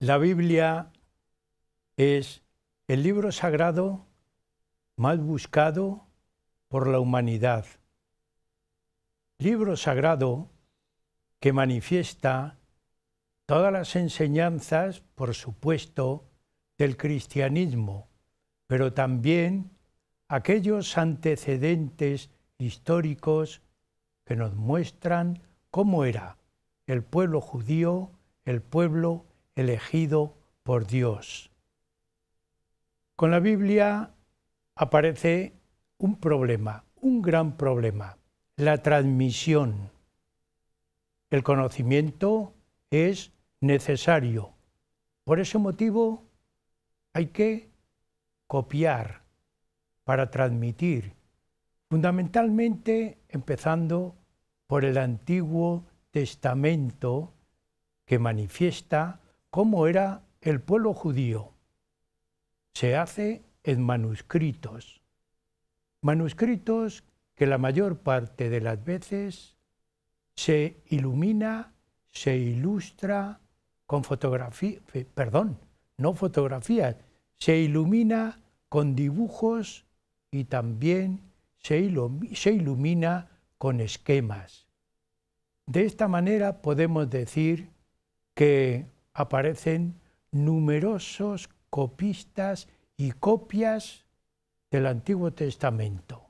La Biblia es el libro sagrado más buscado por la humanidad. Libro sagrado que manifiesta todas las enseñanzas, por supuesto, del cristianismo, pero también aquellos antecedentes históricos que nos muestran cómo era el pueblo judío, el pueblo elegido por Dios. Con la Biblia aparece un problema, un gran problema, la transmisión. El conocimiento es necesario. Por ese motivo hay que copiar para transmitir, fundamentalmente empezando por el Antiguo Testamento, que manifiesta cómo era el pueblo judío. Se hace en manuscritos. Manuscritos que la mayor parte de las veces se ilumina, se ilustra con se ilumina con dibujos y también se ilumina con esquemas. De esta manera podemos decir que aparecen numerosos copistas y copias del Antiguo Testamento.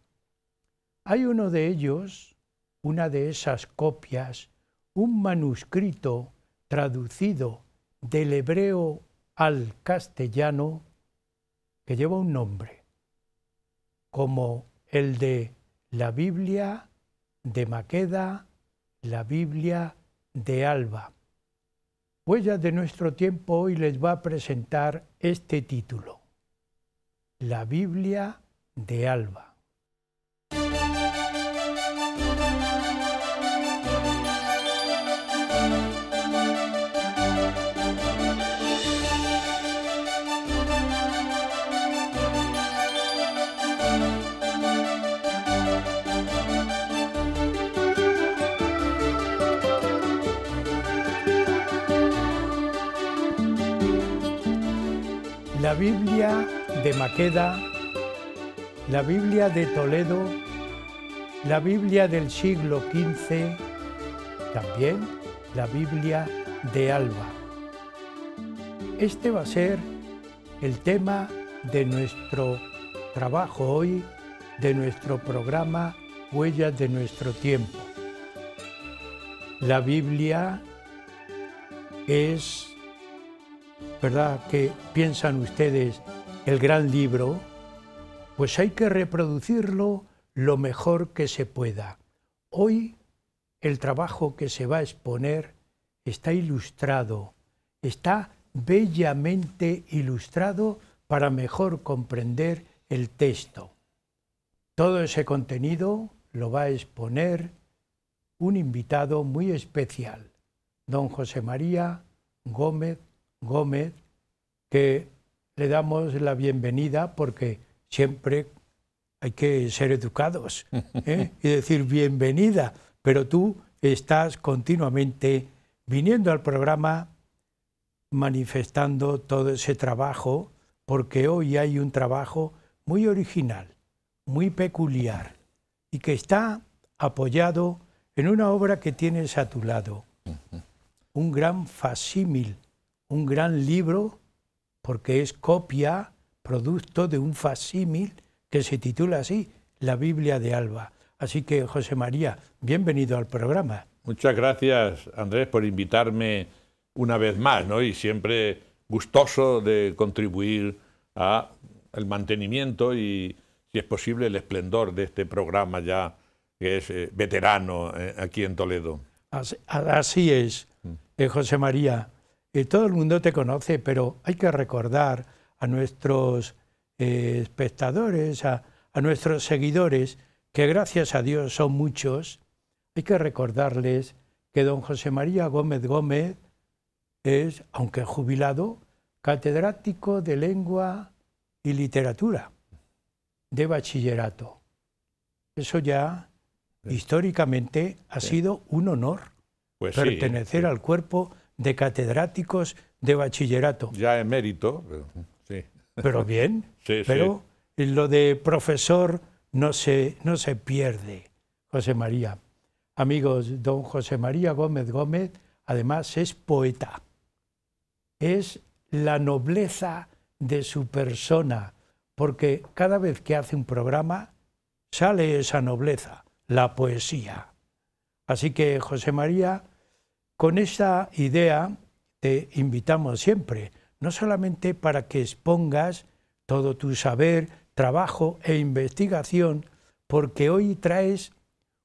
Hay uno de ellos, una de esas copias, un manuscrito traducido del hebreo al castellano que lleva un nombre, como el de la Biblia de Maqueda, la Biblia de Alba. Huellas de nuestro tiempo hoy les va a presentar este título, la Biblia de Alba. La Biblia de Maqueda, la Biblia de Toledo, la Biblia del siglo XV, también la Biblia de Alba. Este va a ser el tema de nuestro trabajo hoy, de nuestro programa Huellas de nuestro tiempo. La Biblia es, ¿verdad?, que piensan ustedes el gran libro, pues hay que reproducirlo lo mejor que se pueda. Hoy el trabajo que se va a exponer está ilustrado, está bellamente ilustrado para mejor comprender el texto. Todo ese contenido lo va a exponer un invitado muy especial, don José María Gómez, que le damos la bienvenida porque siempre hay que ser educados y decir bienvenida, pero tú estás continuamente viniendo al programa manifestando todo ese trabajo, porque hoy hay un trabajo muy original, muy peculiar y que está apoyado en una obra que tienes a tu lado, un gran facsímil, un gran libro, porque es copia, producto de un facsímil que se titula así, La Biblia de Alba. Así que, José María, bienvenido al programa. Muchas gracias, Andrés, por invitarme una vez más, ¿no? Y siempre gustoso de contribuir a el mantenimiento y, si es posible, el esplendor de este programa ya que es veterano aquí en Toledo. Así es, José María. Todo el mundo te conoce, pero hay que recordar a nuestros espectadores, a nuestros seguidores, que gracias a Dios son muchos. Hay que recordarles que don José María Gómez es, aunque jubilado, catedrático de Lengua y Literatura de bachillerato. Eso ya históricamente ha sido un honor, pues pertenecer sí. al cuerpo de catedráticos de bachillerato. Ya emérito, pero, sí. Pero bien, Sí, pero lo de profesor no se pierde, José María. Amigos, don José María Gómez Gómez, además es poeta. Es la nobleza de su persona, porque cada vez que hace un programa sale esa nobleza, la poesía. Así que, José María, con esa idea te invitamos siempre, no solamente para que expongas todo tu saber, trabajo e investigación, porque hoy traes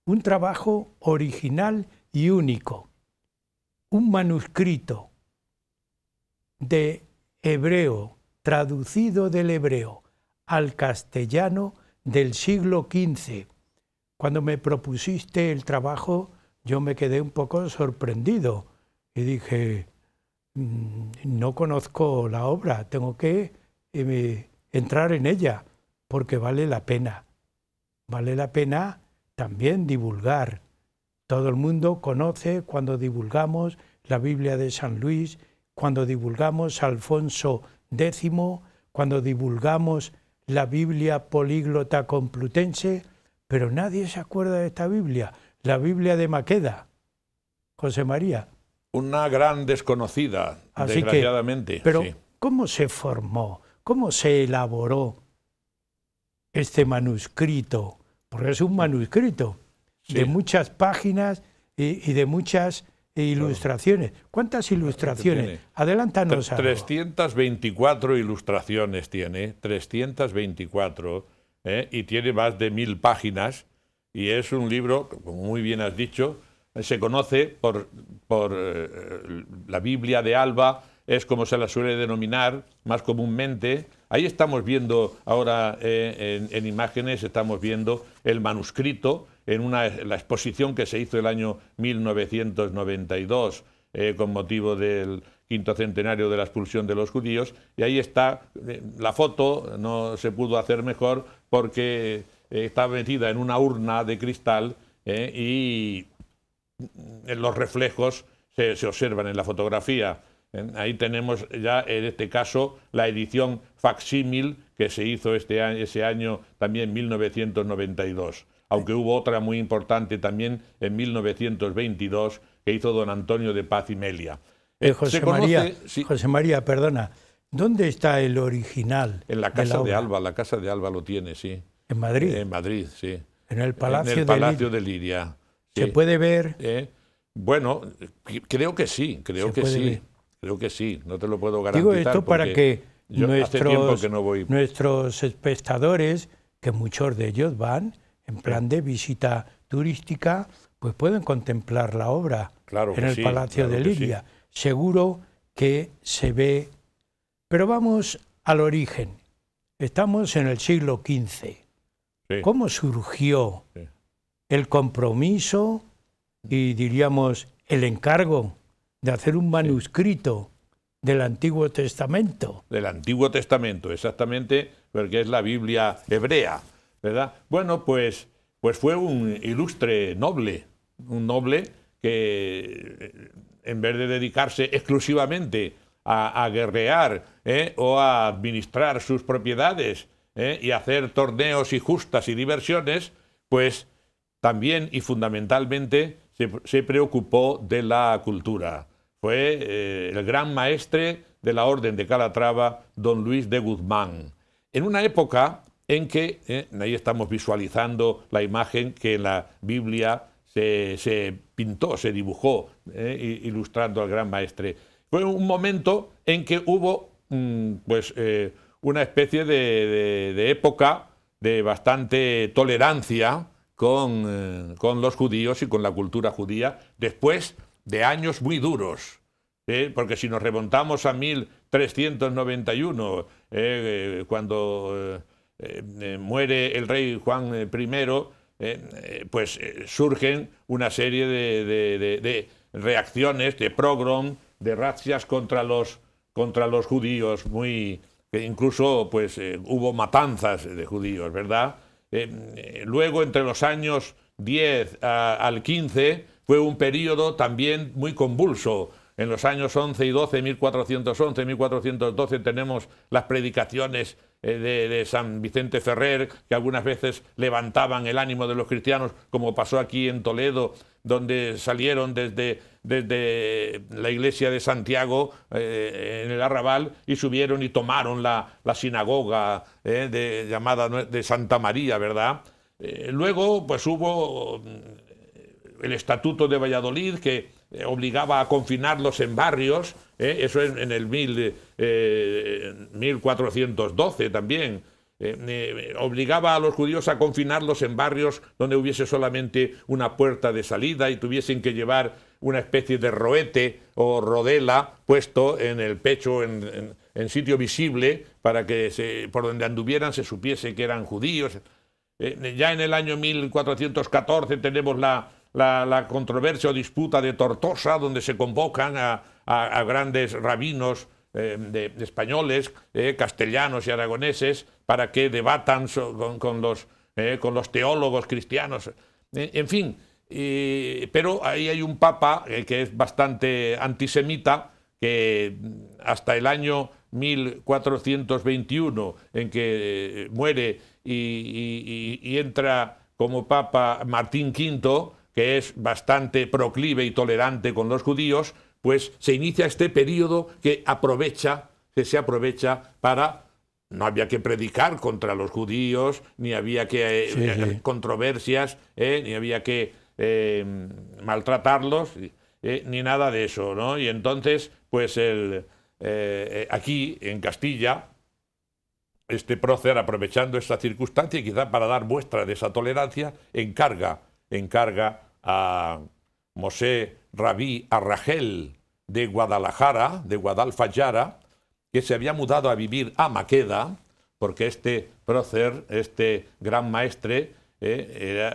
un trabajo original y único, un manuscrito de hebreo, traducido del hebreo al castellano del siglo XV. Cuando me propusiste el trabajo, yo me quedé un poco sorprendido y dije, no conozco la obra, tengo que entrar en ella, porque vale la pena. Vale la pena también divulgar. Todo el mundo conoce cuando divulgamos la Biblia de San Luis, cuando divulgamos a Alfonso X, cuando divulgamos la Biblia políglota complutense, pero nadie se acuerda de esta Biblia, la Biblia de Maqueda. José María. Una gran desconocida, Así desgraciadamente. Pero, sí. ¿cómo se formó? ¿Cómo se elaboró este manuscrito? Porque es un manuscrito de muchas páginas y de muchas ilustraciones. ¿Cuántas ilustraciones? Adelántanos algo. 324 ilustraciones tiene, 324, y tiene más de 1000 páginas, y es un libro, como muy bien has dicho, se conoce por la Biblia de Alba, es como se la suele denominar más comúnmente. Ahí estamos viendo ahora en imágenes, estamos viendo el manuscrito en la exposición que se hizo el año 1992 con motivo del 5º centenario de la expulsión de los judíos, y ahí está la foto, no se pudo hacer mejor porque está metida en una urna de cristal y en los reflejos se observan en la fotografía. Ahí tenemos ya, en este caso, la edición facsímil que se hizo ese año, también 1992. Aunque hubo otra muy importante también en 1922 que hizo don Antonio de Paz y Melia. José María, perdona, ¿dónde está el original? En la Casa de Alba, la Casa de Alba lo tiene, sí. ¿En Madrid? En Madrid, sí. En el Palacio, en el Palacio de Liria. Sí. ¿Se puede ver? Bueno, creo que sí, creo que sí. Ver. Creo que sí, no te lo puedo garantizar. Digo esto para que nuestros espectadores, que muchos de ellos van en plan de visita turística, pues pueden contemplar la obra en el Palacio de Liria. Sí. Seguro que se ve. Pero vamos al origen. Estamos en el siglo XV. Sí. ¿Cómo surgió el compromiso y, diríamos, el encargo de hacer un manuscrito del Antiguo Testamento? Del Antiguo Testamento, exactamente, porque es la Biblia hebrea, ¿verdad? Bueno, pues fue un ilustre noble, un noble que en vez de dedicarse exclusivamente a guerrear o a administrar sus propiedades y hacer torneos y justas y diversiones, pues también y fundamentalmente se preocupó de la cultura. Fue el gran maestre de la Orden de Calatrava, don Luis de Guzmán. En una época en que, ahí estamos visualizando la imagen que en la Biblia se pintó, se dibujó, ilustrando al gran maestre. Fue un momento en que hubo una especie de época de bastante tolerancia con los judíos y con la cultura judía, después de años muy duros, porque si nos remontamos a 1391, cuando muere el rey Juan I, pues surgen una serie de reacciones, de pogrom, de razzias contra los judíos, que incluso pues, hubo matanzas de judíos, ¿verdad? Luego, entre los años 10 al 15, fue un periodo también muy convulso. En los años 11 y 12, 1411, 1412, tenemos las predicaciones de San Vicente Ferrer, que algunas veces levantaban el ánimo de los cristianos, como pasó aquí en Toledo, donde salieron desde la iglesia de Santiago en el arrabal y subieron y tomaron la sinagoga llamada de Santa María, ¿verdad? Luego pues hubo el Estatuto de Valladolid, que obligaba a confinarlos en barrios, eso en el 1412 también. Obligaba a los judíos a confinarlos en barrios donde hubiese solamente una puerta de salida y tuviesen que llevar una especie de roete o rodela puesto en el pecho en sitio visible para que por donde anduvieran se supiese que eran judíos. Ya en el año 1414 tenemos la controversia o disputa de Tortosa, donde se convocan a grandes rabinos de españoles, castellanos y aragoneses, para que debatan con los teólogos cristianos. En fin, pero ahí hay un papa que es bastante antisemita, que hasta el año 1421, en que muere y entra como papa Martín V, que es bastante proclive y tolerante con los judíos, pues se inicia este periodo que se aprovecha para... No había que predicar contra los judíos, ni había que controversias, ni había que maltratarlos, ni nada de eso, ¿no? Y entonces, pues aquí en Castilla, este prócer, aprovechando esta circunstancia y quizá para dar muestra de esa tolerancia, encarga a Mosé Rabí Arragel de Guadalajara, de Guadalfayara, que se había mudado a vivir a Maqueda, porque este prócer, este gran maestre, era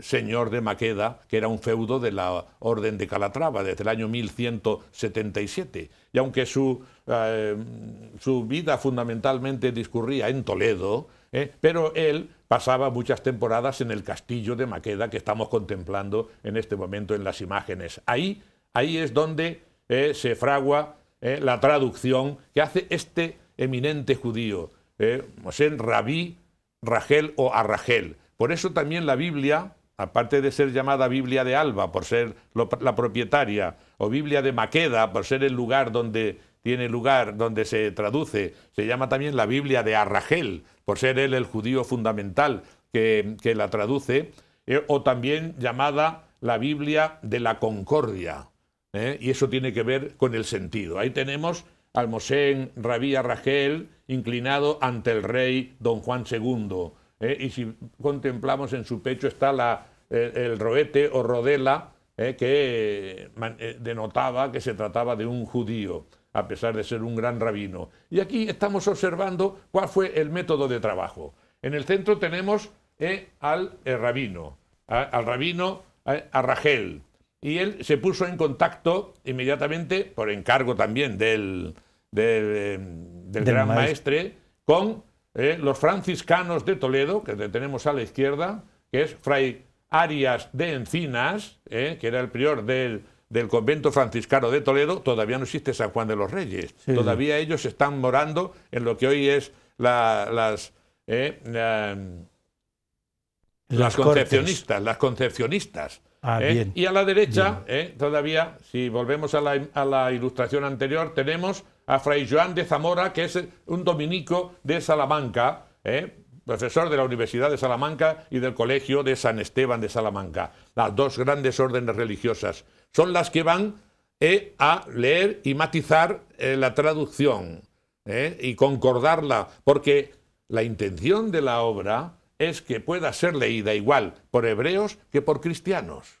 señor de Maqueda, que era un feudo de la Orden de Calatrava desde el año 1177. Y aunque su vida fundamentalmente discurría en Toledo, pero él pasaba muchas temporadas en el castillo de Maqueda, que estamos contemplando en este momento en las imágenes. Ahí es donde se fragua la traducción que hace este eminente judío, Mosé Rabí Ragel o Arragel. Por eso también la Biblia, aparte de ser llamada Biblia de Alba, por ser la propietaria, o Biblia de Maqueda, por ser el lugar donde se traduce, se llama también la Biblia de Arragel, por ser él el judío fundamental que la traduce, o también llamada la Biblia de la Concordia. Y eso tiene que ver con el sentido. Ahí tenemos al Mosén Rabí Arragel inclinado ante el rey don Juan II. Y si contemplamos, en su pecho está el roete o rodela que denotaba que se trataba de un judío, a pesar de ser un gran rabino. Y aquí estamos observando cuál fue el método de trabajo. En el centro tenemos al rabino Arragel. Y él se puso en contacto inmediatamente, por encargo también del gran maestre, con los franciscanos de Toledo, que tenemos a la izquierda, que es Fray Arias de Encinas, que era el prior del convento franciscano de Toledo. Todavía no existe San Juan de los Reyes. Sí. Todavía ellos están morando en lo que hoy es las concepcionistas. Bien. Y a la derecha, todavía, si volvemos a la ilustración anterior, tenemos a Fray Joan de Zamora, que es un dominico de Salamanca, profesor de la Universidad de Salamanca y del Colegio de San Esteban de Salamanca. Las dos grandes órdenes religiosas son las que van a leer y matizar la traducción y concordarla, porque la intención de la obra es que pueda ser leída igual por hebreos que por cristianos.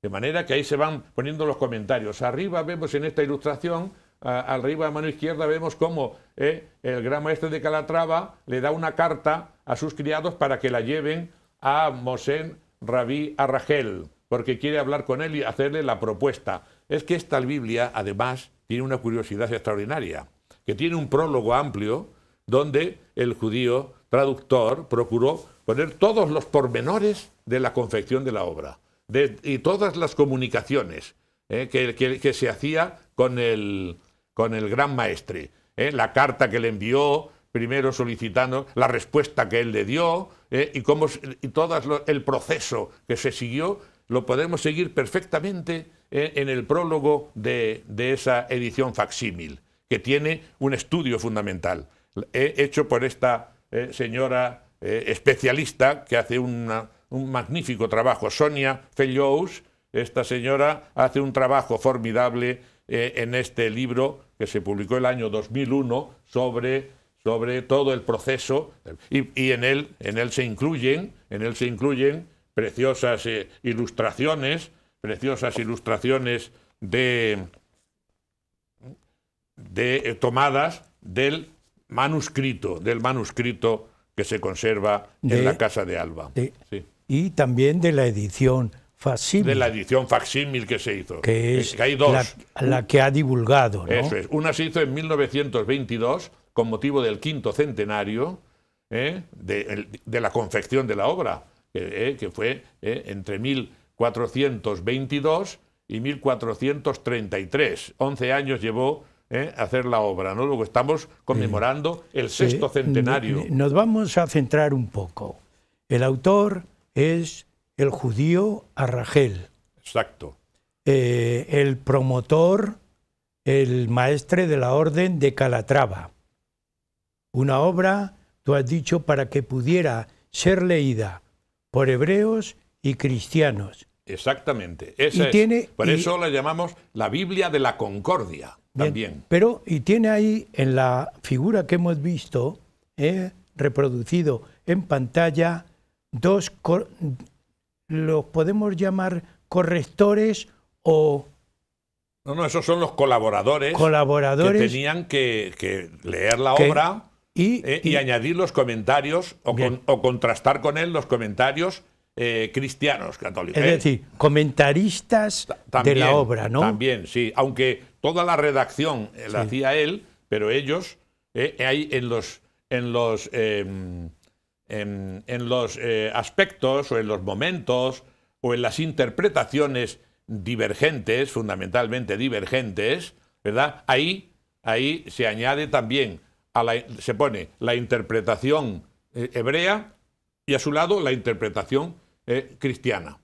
De manera que ahí se van poniendo los comentarios. Arriba vemos en esta ilustración, arriba a mano izquierda, vemos cómo el gran maestre de Calatrava le da una carta a sus criados para que la lleven a Mosén Rabí Arragel, porque quiere hablar con él y hacerle la propuesta. Es que esta Biblia, además, tiene una curiosidad extraordinaria, que tiene un prólogo amplio donde el judío traductor procuró poner todos los pormenores de la confección de la obra y todas las comunicaciones. que se hacía con el gran maestre. La carta que le envió, primero solicitando la respuesta que él le dio, y todo el proceso que se siguió, lo podemos seguir perfectamente en el prólogo de esa edición facsímil, que tiene un estudio fundamental, hecho por esta señora especialista que hace un magnífico trabajo, Sonia Fellous. Esta señora hace un trabajo formidable en este libro que se publicó el año 2001 sobre todo el proceso, y en él se incluyen preciosas ilustraciones tomadas del manuscrito que se conserva en la Casa de Alba. Sí. Y también de la edición facsímil. De la edición facsímil que se hizo. Que es que hay dos. La que ha divulgado, ¿no? Eso es. Una se hizo en 1922 con motivo del 5º centenario de la confección de la obra, que fue entre 1422 y 1433. 11 años llevó hacer la obra, ¿no? Luego estamos conmemorando el 6º centenario. Nos vamos a centrar un poco. El autor es el judío Arragel. Exacto. El promotor, el maestre de la Orden de Calatrava. Una obra, tú has dicho, para que pudiera ser leída por hebreos y cristianos. Exactamente. Por eso la llamamos la Biblia de la Concordia. Bien, también. Y tiene ahí, en la figura que hemos visto, reproducido en pantalla, los podemos llamar correctores o... No, esos son los colaboradores que tenían que leer la obra y añadir los comentarios o contrastar con él los comentarios cristianos católicos. Es decir, comentaristas también, de la obra, ¿no? También, sí. Aunque toda la redacción la hacía él, pero ellos, hay en los aspectos o en los momentos o en las interpretaciones divergentes, fundamentalmente divergentes, ¿verdad? Ahí se añade también, se pone la interpretación hebrea y a su lado la interpretación cristiana.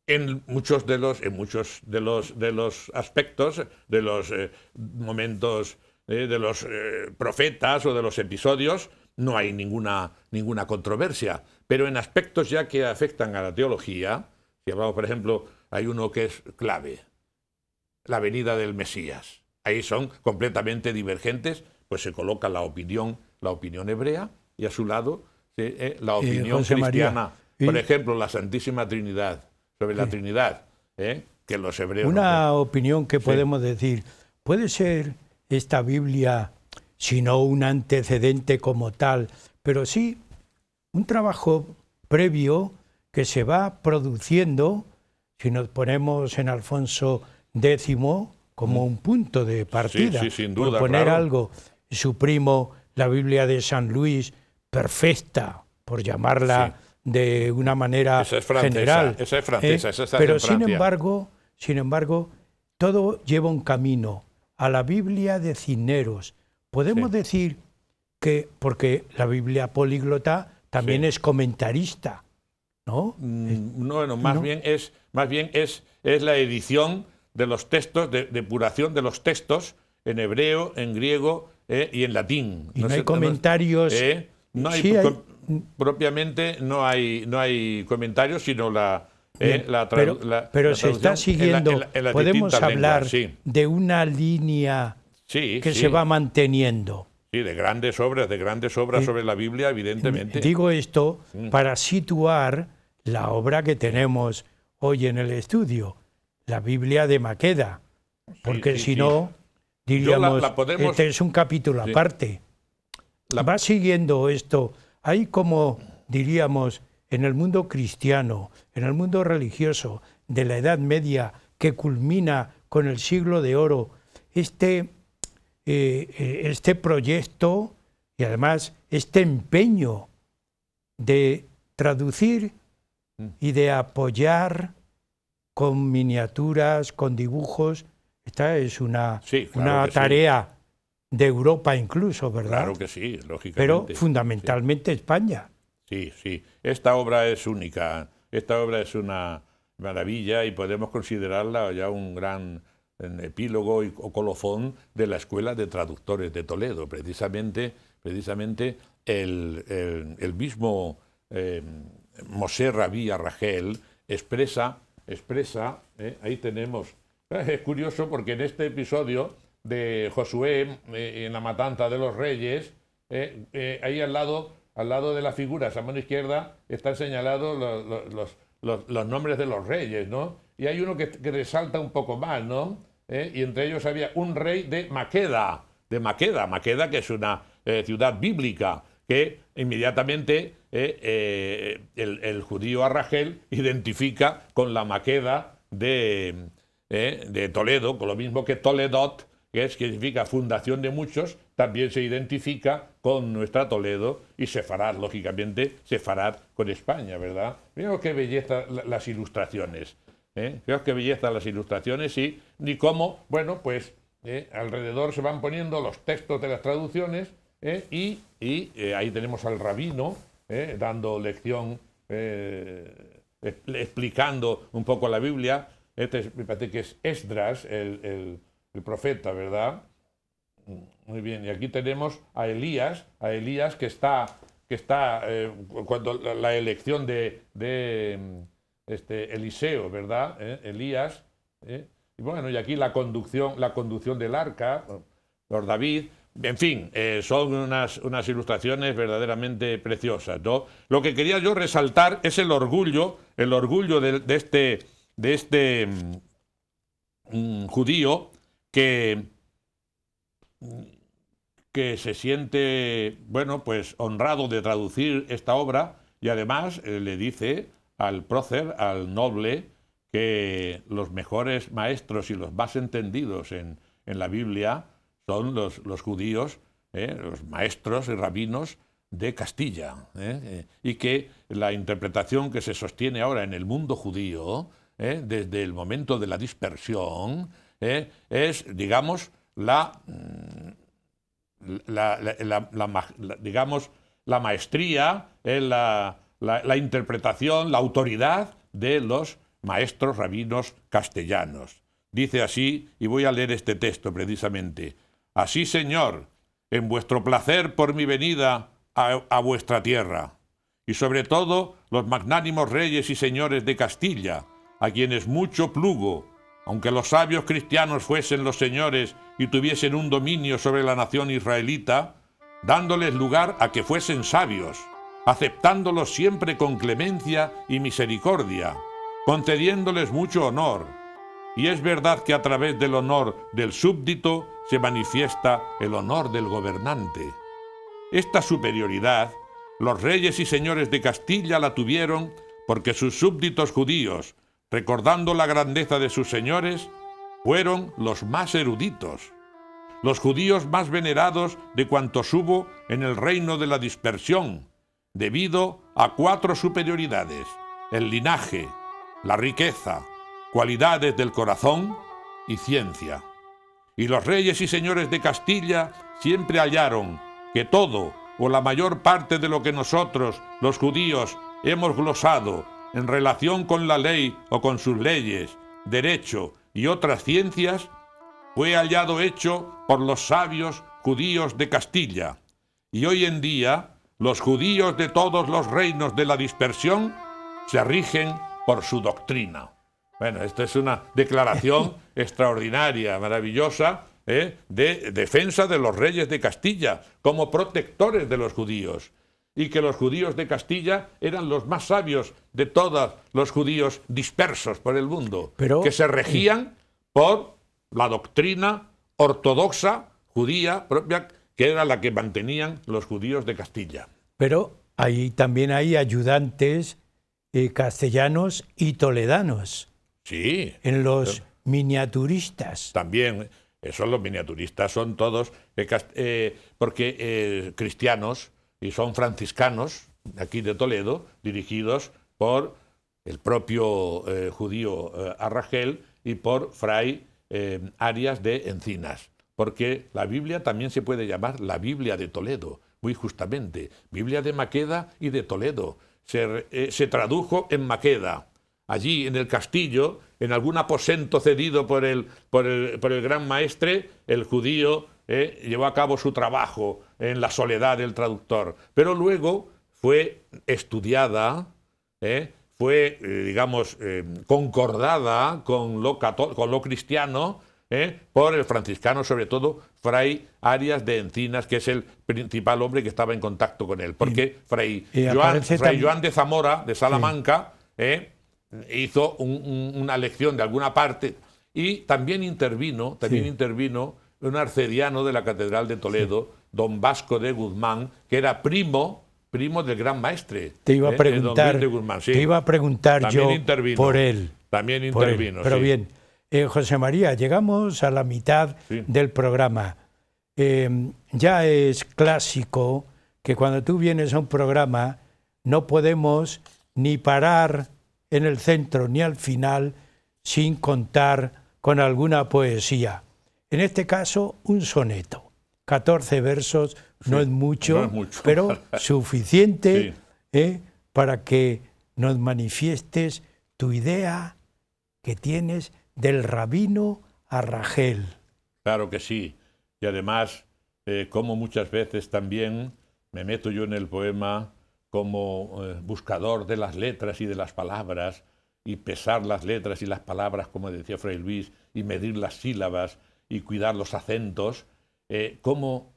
En muchos de los aspectos, de los momentos de los profetas o de los episodios, no hay ninguna controversia. Pero en aspectos ya que afectan a la teología, si hablamos, por ejemplo, hay uno que es clave, la venida del Mesías. Ahí son completamente divergentes, pues se coloca la opinión hebrea y a su lado la opinión cristiana. Por ejemplo, la Santísima Trinidad, sobre la Trinidad, que los hebreos... Una opinión que podemos decir, puede ser esta Biblia, si no un antecedente como tal, pero sí un trabajo previo que se va produciendo, si nos ponemos en Alfonso X como un punto de partida, sin duda, por poner claro. algo, su primo, la Biblia de San Luis, perfecta, por llamarla de una manera esa es francesa, general. Esa es francesa, esa está pero en Francia. sin embargo, todo lleva un camino a la Biblia de Cisneros. Podemos decir que, porque la Biblia políglota también es comentarista, ¿no? No, más bien es la edición de los textos, depuración de los textos en hebreo, en griego y en latín. Y no hay comentarios. Propiamente no hay comentarios, sino pero se está siguiendo. En las podemos hablar lenguas, de una línea que se va manteniendo. Sí, de grandes obras sobre la Biblia, evidentemente. Digo esto para situar la obra que tenemos hoy en el estudio, la Biblia de Maqueda, porque si no, diríamos, este es un capítulo aparte. Va siguiendo esto. Hay como, diríamos, en el mundo cristiano, en el mundo religioso de la Edad Media, que culmina con el Siglo de Oro, este proyecto y además este empeño de traducir y de apoyar con miniaturas, con dibujos. Esta es una claro que tarea de Europa incluso, ¿verdad? Claro que sí, lógicamente. Pero fundamentalmente España. Sí, sí. Esta obra es única. Esta obra es una maravilla y podemos considerarla ya un gran epílogo o colofón de la Escuela de Traductores de Toledo. Precisamente el mismo Mosé Rabí Arragel expresa, ahí tenemos, es curioso porque en este episodio de Josué en la matanza de los reyes, ahí al lado de la figura, a mano izquierda, están señalados los nombres de los reyes, ¿no? Y hay uno que resalta un poco más, ¿no? Y entre ellos había un rey de Maqueda, Maqueda, que es una ciudad bíblica, que inmediatamente el judío Arragel identifica con la Maqueda de Toledo, con lo mismo que Toledot, que significa fundación de muchos, también se identifica con nuestra Toledo, y Sefarad, lógicamente, Sefarad con España, ¿verdad? Fijaos qué belleza las ilustraciones, fijaos qué belleza las ilustraciones y cómo, bueno, pues alrededor se van poniendo los textos de las traducciones y ahí tenemos al rabino dando lección, explicando un poco la Biblia. Me parece que es Esdras, el profeta, ¿verdad? Muy bien, y aquí tenemos a Elías que está cuando la elección de Eliseo, ¿verdad? Elías, y bueno, y aquí la conducción del arca, por David, en fin, son unas ilustraciones verdaderamente preciosas, ¿no? Lo que quería yo resaltar es el orgullo de este judío que se siente, bueno, pues honrado de traducir esta obra, y además le dice al prócer, al noble, que los mejores maestros y los más entendidos en la Biblia son los judíos, los maestros y rabinos de Castilla, y que la interpretación que se sostiene ahora en el mundo judío, desde el momento de la dispersión, es, digamos, la maestría, la interpretación, la autoridad de los maestros rabinos castellanos. Dice así, y voy a leer este texto precisamente: así, Señor, en vuestro placer por mi venida a vuestra tierra, y sobre todo los magnánimos reyes y señores de Castilla, a quienes mucho plugo, aunque los sabios cristianos fuesen los señores y tuviesen un dominio sobre la nación israelita, dándoles lugar a que fuesen sabios, aceptándolos siempre con clemencia y misericordia, concediéndoles mucho honor. Y es verdad que a través del honor del súbdito se manifiesta el honor del gobernante. Esta superioridad, los reyes y señores de Castilla la tuvieron porque sus súbditos judíos, recordando la grandeza de sus señores, fueron los más eruditos, los judíos más venerados de cuantos hubo en el reino de la dispersión, debido a 4 superioridades: el linaje, la riqueza, cualidades del corazón y ciencia. Y los reyes y señores de Castilla siempre hallaron que todo o la mayor parte de lo que nosotros, los judíos, hemos glosado en relación con la ley o con sus leyes, derecho y otras ciencias, fue hallado hecho por los sabios judíos de Castilla. Y hoy en día, los judíos de todos los reinos de la dispersión se rigen por su doctrina. Bueno, esta es una declaración extraordinaria, maravillosa, de defensa de los reyes de Castilla como protectores de los judíos, y que los judíos de Castilla eran los más sabios de todos los judíos dispersos por el mundo, que se regían por la doctrina ortodoxa judía propia, que era la que mantenían los judíos de Castilla. Pero ahí también hay ayudantes castellanos y toledanos. Sí. En los miniaturistas. También, esos los miniaturistas son todos, porque cristianos, y son franciscanos, aquí de Toledo, dirigidos por el propio judío Arragel, y por Fray Arias de Encinas. Porque la Biblia también se puede llamar la Biblia de Toledo, muy justamente. Biblia de Maqueda y de Toledo. Se tradujo en Maqueda. Allí en el castillo, en algún aposento cedido por el gran maestre, el judío llevó a cabo su trabajo en la soledad del traductor. Pero luego fue estudiada, fue, digamos, concordada con lo cristiano, por el franciscano, sobre todo Fray Arias de Encinas, que es el principal hombre que estaba en contacto con él. Porque Fray Joan de Zamora, de Salamanca, sí, hizo una lección de alguna parte, y también intervino un arcediano de la Catedral de Toledo, sí, don Vasco de Guzmán, que era primo del gran maestre. Te iba a preguntar, de Guzmán, sí. Te iba a preguntar yo por él. También intervino, pero sí. Bien, José María, llegamos a la mitad, sí, del programa. Ya es clásico que cuando tú vienes a un programa no podemos ni parar en el centro ni al final sin contar con alguna poesía. En este caso, un soneto. 14 versos, sí, no es mucho, pero suficiente, sí, para que nos manifiestes tu idea que tienes del rabino Arragel. Claro que sí. Y además, como muchas veces también me meto yo en el poema como buscador de las letras y de las palabras, y pesar las letras y las palabras, como decía Fray Luis, y medir las sílabas y cuidar los acentos, cómo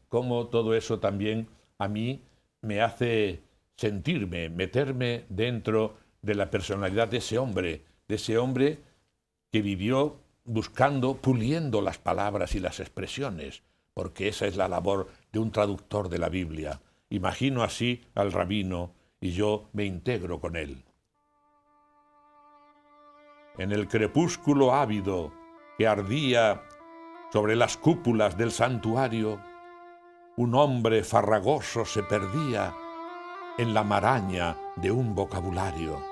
todo eso también a mí me hace sentirme, meterme dentro de la personalidad de ese hombre que vivió buscando, puliendo las palabras y las expresiones, porque esa es la labor de un traductor de la Biblia. Imagino así al rabino y yo me integro con él. En el crepúsculo ávido que ardía sobre las cúpulas del santuario, un hombre farragoso se perdía en la maraña de un vocabulario.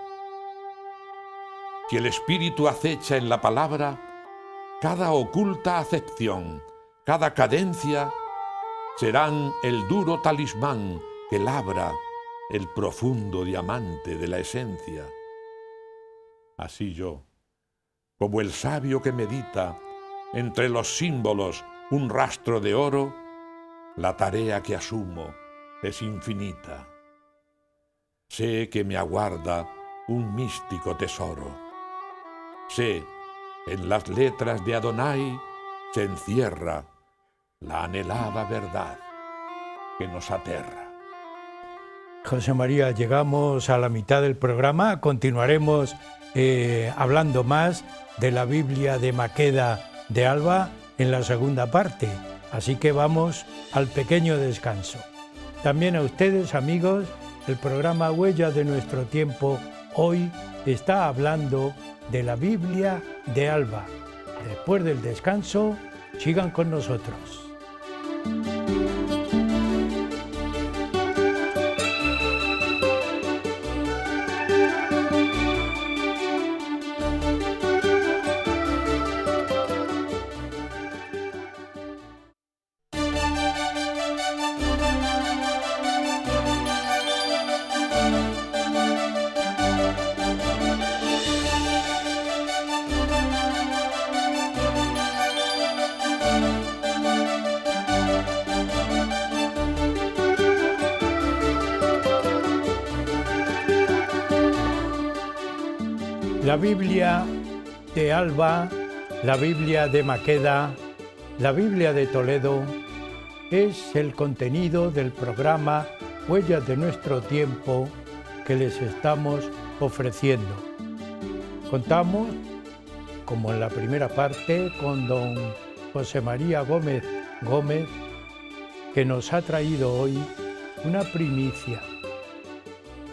Si el espíritu acecha en la palabra, cada oculta acepción, cada cadencia, serán el duro talismán que labra el profundo diamante de la esencia. Así yo, como el sabio que medita entre los símbolos un rastro de oro, la tarea que asumo es infinita. Sé que me aguarda un místico tesoro. Sé, en las letras de Adonai se encierra la anhelada verdad que nos aterra. José María, llegamos a la mitad del programa. Continuaremos hablando más de la Biblia de Maqueda de Alba en la segunda parte. Así que vamos al pequeño descanso. También a ustedes, amigos, el programa Huellas de Nuestro Tiempo hoy está hablando de la Biblia de Alba. Después del descanso, sigan con nosotros. La Biblia de Alba, la Biblia de Maqueda, la Biblia de Toledo es el contenido del programa Huellas de Nuestro Tiempo que les estamos ofreciendo. Contamos, como en la primera parte, con don José María Gómez, que nos ha traído hoy una primicia,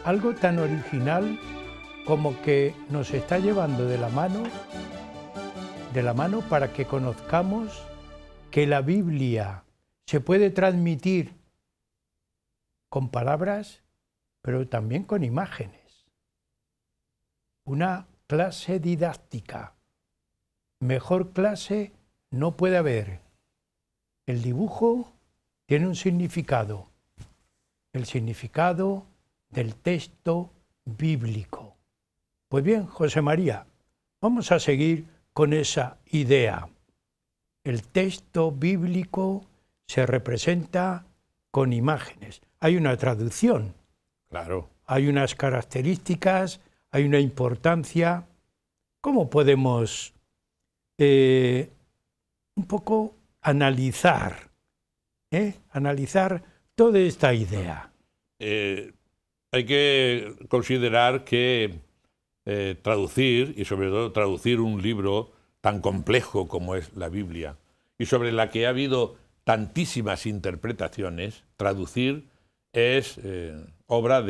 algo tan original como que nos está llevando de la mano para que conozcamos que la Biblia se puede transmitir con palabras, pero también con imágenes. una clase didáctica. Mejor clase no puede haber. El dibujo tiene un significado, el significado del texto bíblico. Pues bien, José María, vamos a seguir con esa idea. El texto bíblico se representa con imágenes. Hay una traducción. Claro. Hay unas características, hay una importancia. ¿Cómo podemos un poco analizar toda esta idea? Hay que considerar que traducir, y sobre todo traducir un libro tan complejo como es la Biblia, y sobre la que ha habido tantísimas interpretaciones, traducir es obra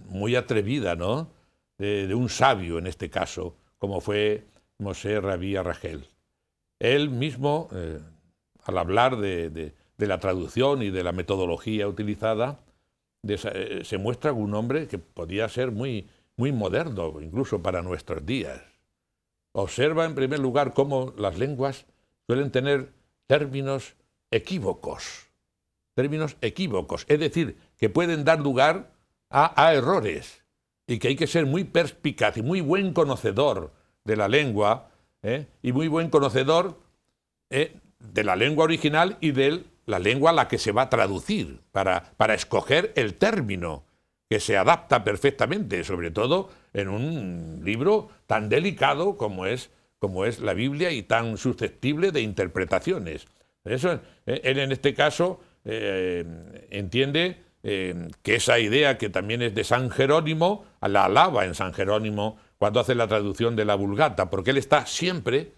muy atrevida, ¿no? De un sabio en este caso, como fue Moshe Rabí Arragel. Él mismo, al hablar de la traducción y de la metodología utilizada, se muestra un hombre que podía ser muy moderno, incluso para nuestros días. Observa en primer lugar cómo las lenguas suelen tener términos equívocos, es decir, que pueden dar lugar a errores, y que hay que ser muy perspicaz y muy buen conocedor de la lengua, y muy buen conocedor de la lengua original y de la lengua a la que se va a traducir, para escoger el término que se adapta perfectamente, sobre todo en un libro tan delicado como es la Biblia y tan susceptible de interpretaciones. Eso, él en este caso entiende que esa idea, que también es de San Jerónimo, la alaba en San Jerónimo cuando hace la traducción de la Vulgata, porque él está siempre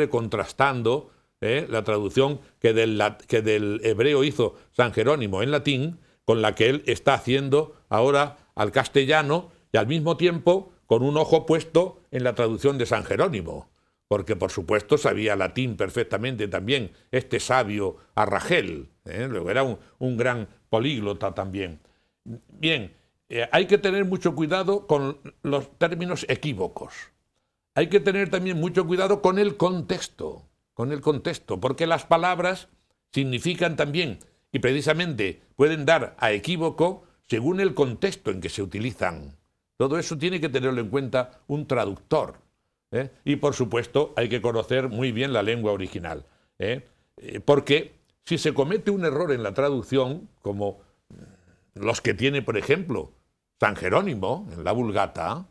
contrastando la traducción que del hebreo hizo San Jerónimo en latín, con la que él está haciendo ahora al castellano, y al mismo tiempo con un ojo puesto en la traducción de San Jerónimo, porque por supuesto sabía latín perfectamente también este sabio Arragel, luego era un gran políglota también. Bien, hay que tener mucho cuidado con los términos equívocos. Hay que tener también mucho cuidado con el contexto, porque las palabras significan también, y precisamente pueden dar a equívoco según el contexto en que se utilizan. Todo eso tiene que tenerlo en cuenta un traductor. Y por supuesto hay que conocer muy bien la lengua original. Porque si se comete un error en la traducción, como los que tiene, por ejemplo, San Jerónimo en la Vulgata,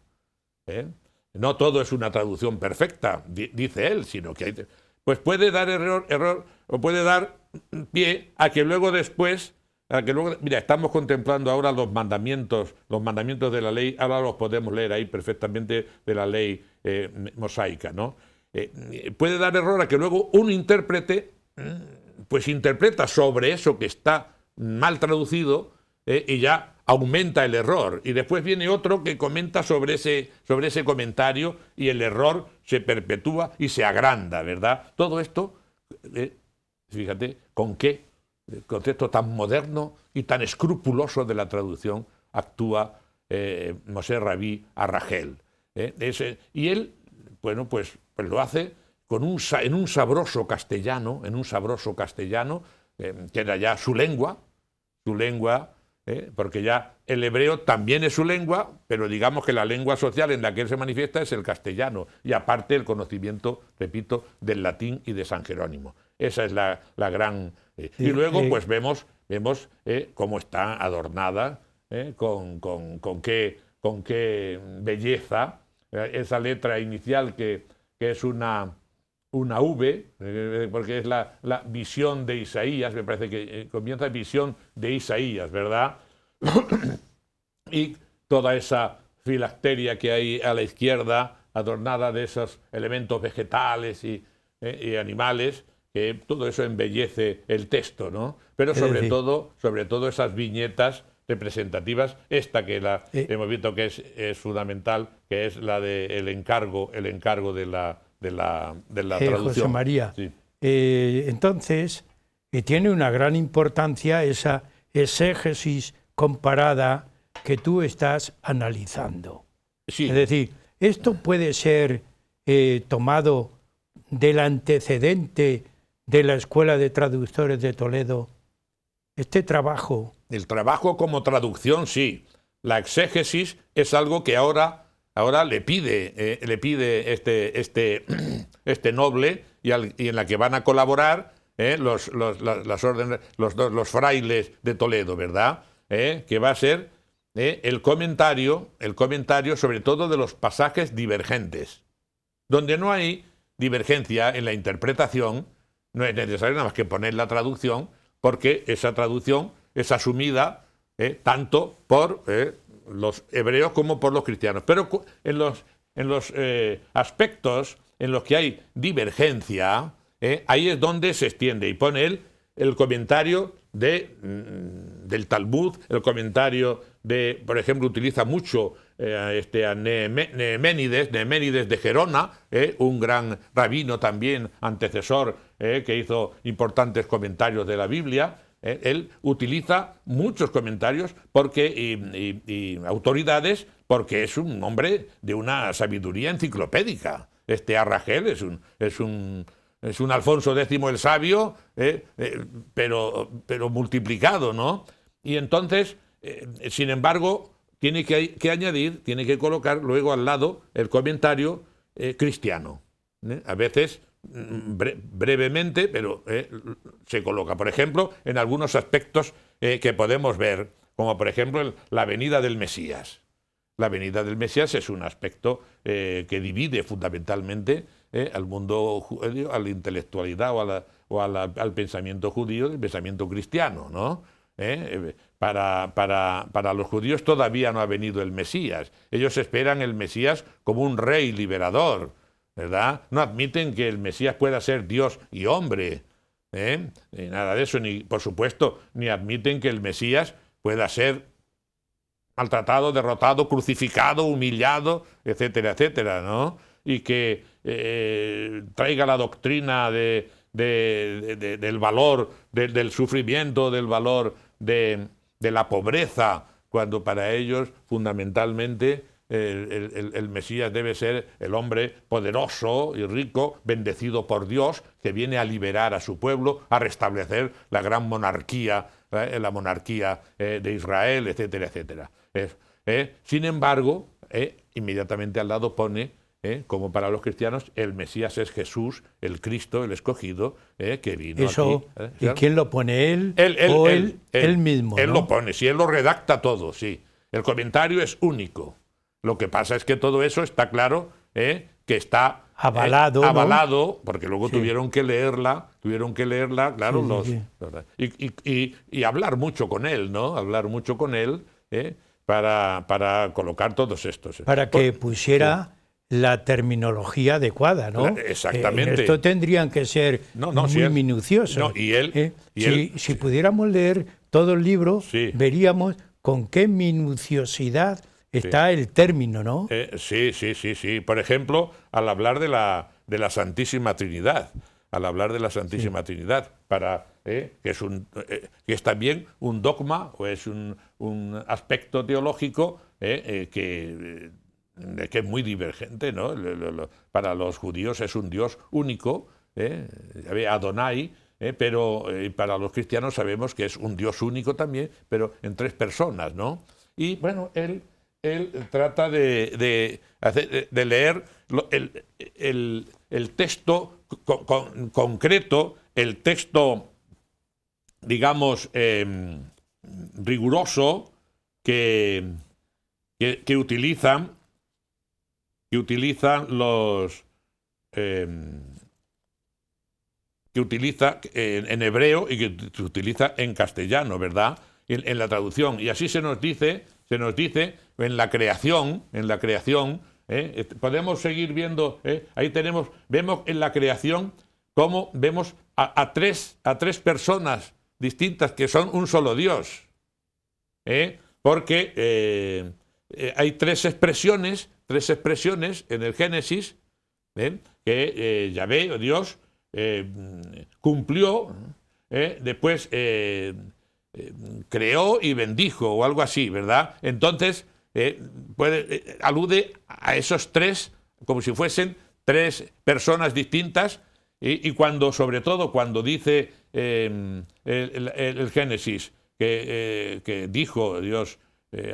no todo es una traducción perfecta, dice él, sino que pues puede dar error, o puede dar pie a que luego después, mira, estamos contemplando ahora los mandamientos de la ley, ahora los podemos leer ahí perfectamente, de la ley mosaica, ¿no? Puede dar error a que luego un intérprete, pues interpreta sobre eso que está mal traducido, y ya aumenta el error, y después viene otro que comenta sobre ese comentario, y el error se perpetúa y se agranda, ¿verdad? Todo esto, fíjate con qué concepto tan moderno y tan escrupuloso de la traducción actúa Moshe Rabí Arragel. Y él, bueno, pues lo hace en un sabroso castellano, que era ya su lengua, porque ya el hebreo también es su lengua, pero digamos que la lengua social en la que él se manifiesta es el castellano, y aparte el conocimiento, repito, del latín y de San Jerónimo. Esa es la gran... y luego pues vemos cómo está adornada, con qué belleza, esa letra inicial que es una V, porque es la visión de Isaías, me parece que comienza visión de Isaías, ¿verdad? Y toda esa filacteria que hay a la izquierda, adornada de esos elementos vegetales y animales, que todo eso embellece el texto, ¿no? Pero sobre todo esas viñetas representativas, esta que hemos visto que es fundamental, que es la del encargo de la traducción. José María, sí. Entonces, tiene una gran importancia esa exégesis comparada que tú estás analizando. Sí. Es decir, esto puede ser tomado del antecedente de la Escuela de Traductores de Toledo. Este trabajo. El trabajo como traducción, sí. La exégesis es algo que ahora le pide este noble y en la que van a colaborar las órdenes, los frailes de Toledo, ¿verdad? Que va a ser el comentario sobre todo de los pasajes divergentes. Donde no hay divergencia en la interpretación, no es necesario nada más que poner la traducción, porque esa traducción es asumida tanto por los hebreos como por los cristianos. Pero en los aspectos en los que hay divergencia, ahí es donde se extiende y pone él el comentario del Talmud, el comentario de, por ejemplo, utiliza mucho a Neheménides de Gerona, un gran rabino también, antecesor, que hizo importantes comentarios de la Biblia. Él utiliza muchos comentarios y autoridades porque es un hombre de una sabiduría enciclopédica. Arragel es un Alfonso X el Sabio, pero multiplicado, ¿no? Y entonces, sin embargo, tiene que añadir, tiene que colocar luego al lado el comentario cristiano. A veces brevemente, pero se coloca. Por ejemplo, en algunos aspectos que podemos ver, como por ejemplo la venida del Mesías. La venida del Mesías es un aspecto que divide fundamentalmente al mundo judío, a la intelectualidad al pensamiento judío, el pensamiento cristiano, ¿no? Para los judíos todavía no ha venido el Mesías. Ellos esperan el Mesías como un rey liberador, ¿verdad? No admiten que el Mesías pueda ser Dios y hombre, ni nada de eso, ni por supuesto, ni admiten que el Mesías pueda ser maltratado, derrotado, crucificado, humillado, etcétera, etcétera, ¿no? Y que traiga la doctrina del valor del sufrimiento, del valor de la pobreza, cuando para ellos fundamentalmente el Mesías debe ser el hombre poderoso y rico, bendecido por Dios, que viene a liberar a su pueblo, a restablecer la gran monarquía, la monarquía de Israel, etcétera, etcétera. Sin embargo, inmediatamente al lado pone, como para los cristianos, el Mesías es Jesús, el Cristo, el escogido, que vino eso, aquí. ¿Y quién lo pone? ¿Él mismo? Él ¿no? lo pone, sí, él lo redacta todo, sí. El comentario es único. Lo que pasa es que todo eso está claro, que está avalado, ¿no? Porque luego tuvieron que leerla, claro, y hablar mucho con él, ¿no? Hablar mucho con él, para colocar todos estos. Para que pusiera la terminología adecuada, ¿no? Exactamente. En esto tendrían que ser muy minuciosos. No, si pudiéramos leer todo el libro, veríamos con qué minuciosidad está el término, ¿no? Sí. Por ejemplo, al hablar de la Santísima Trinidad, Trinidad, que es también un dogma o es un aspecto teológico que es muy divergente, ¿no? Para los judíos es un Dios único, Adonai, pero para los cristianos sabemos que es un Dios único también, pero en tres personas, ¿no? Y bueno, él trata de leer el texto concreto, el texto, digamos, riguroso que utilizan los que utiliza en hebreo y que se utiliza en castellano, ¿verdad? En la traducción. Y así se nos dice en la creación, podemos seguir viendo, ahí vemos en la creación cómo vemos a tres personas distintas que son un solo Dios, porque hay tres expresiones en el Génesis, que Yahvé, o Dios, cumplió, después creó y bendijo, o algo así, ¿verdad? Entonces, alude a esos tres, como si fuesen tres personas distintas, y cuando, sobre todo, cuando dice el Génesis, que dijo Dios,